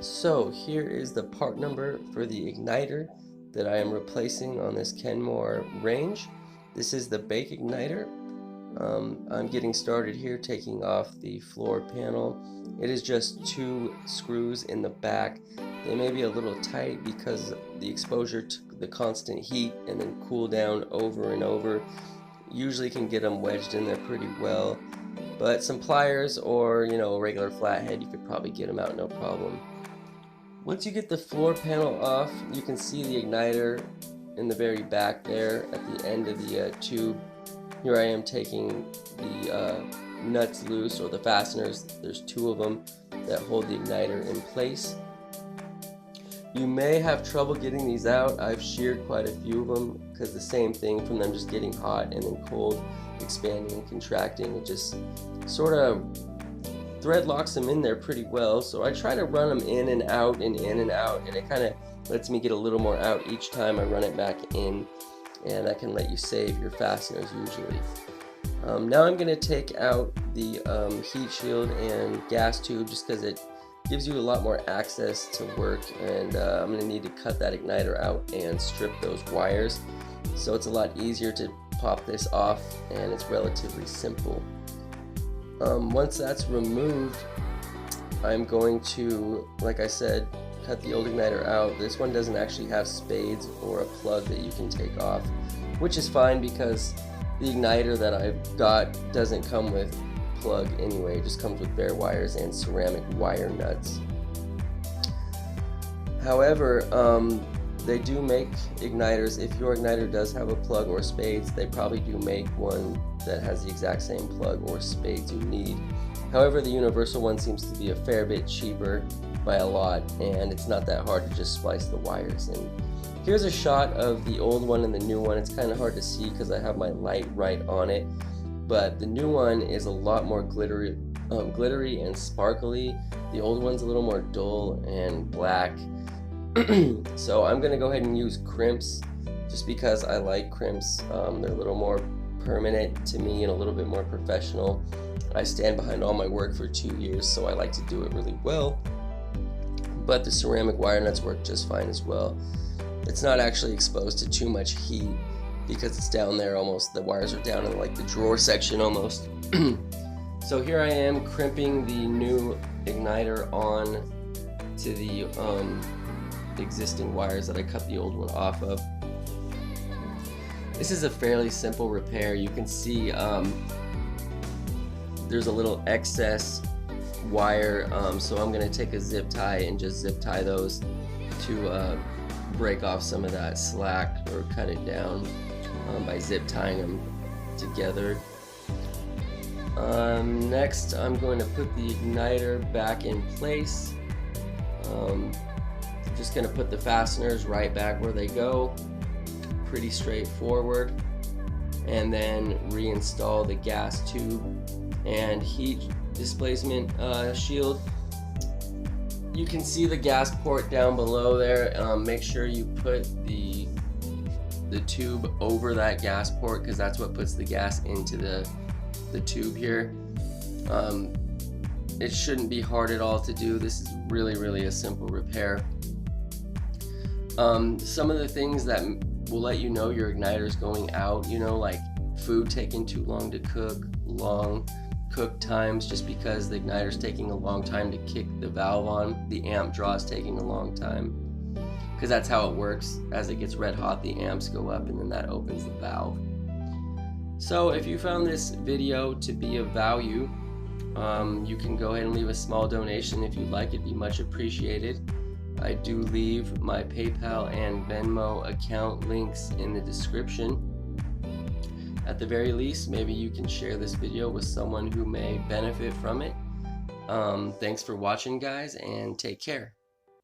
So here is the part number for the igniter that I am replacing on this Kenmore range. This is the bake igniter. I'm getting started here, taking off the floor panel. It is just 2 screws in the back. They may be a little tight because the exposure to the constant heat and then cool down over and over usually can get them wedged in there pretty well. But some pliers or a regular flathead, you could probably get them out no problem. Once you get the floor panel off, you can see the igniter in the very back there at the end of the tube. Here I am taking the nuts loose, or the fasteners. There's 2 of them that hold the igniter in place. You may have trouble getting these out. I've sheared quite a few of them because the same thing from them just getting hot and then cold, expanding and contracting. It just sort of thread locks them in there pretty well. So I try to run them in and out and in and out, and it kind of lets me get a little more out each time I run it back in, and that can let you save your fasteners usually. Now I'm going to take out the heat shield and gas tube just because it gives you a lot more access to work, and I'm going to need to cut that igniter out and strip those wires. So it's a lot easier to pop this off, and it's relatively simple. Once that's removed, I'm going to, like I said, cut the old igniter out. This one doesn't actually have spades or a plug that you can take off, which is fine because the igniter that I've got doesn't come with plug anyway. It just comes with bare wires and ceramic wire nuts. However, they do make igniters. If your igniter does have a plug or spades, they probably do make one that has the exact same plug or spades you need. However, the universal one seems to be a fair bit cheaper by a lot, and it's not that hard to just splice the wires. And here's a shot of the old one and the new one. It's kind of hard to see because I have my light right on it, but the new one is a lot more glittery and sparkly. The old one's a little more dull and black. So I'm gonna go ahead and use crimps just because I like crimps. They're a little more permanent to me and a little bit more professional. I stand behind all my work for 2 years, so I like to do it really well. But the ceramic wire nuts work just fine as well. It's not actually exposed to too much heat because it's down there almost. The wires are down in like the drawer section almost. So here I am crimping the new igniter on to the existing wires that I cut the old one off of. This is a fairly simple repair. You can see there's a little excess wire, so I'm going to take a zip tie and just zip tie those to break off some of that slack or cut it down by zip tying them together. Next I'm going to put the igniter back in place. Just going to put the fasteners right back where they go, pretty straightforward, and then reinstall the gas tube and heat displacement shield. You can see the gas port down below there. Make sure you put the tube over that gas port because that's what puts the gas into the tube here. It shouldn't be hard at all to do. This is really a simple repair. Some of the things that will let you know your igniter is going out, like food taking too long to cook, long cook times, just because the igniter is taking a long time to kick the valve on. The amp draw is taking a long time because that's how it works. As it gets red hot, the amps go up and then that opens the valve. So if you found this video to be of value, you can go ahead and leave a small donation if you'd like. It'd be much appreciated. I do leave my PayPal and Venmo account links in the description. At the very least, maybe you can share this video with someone who may benefit from it. Thanks for watching, guys, and take care.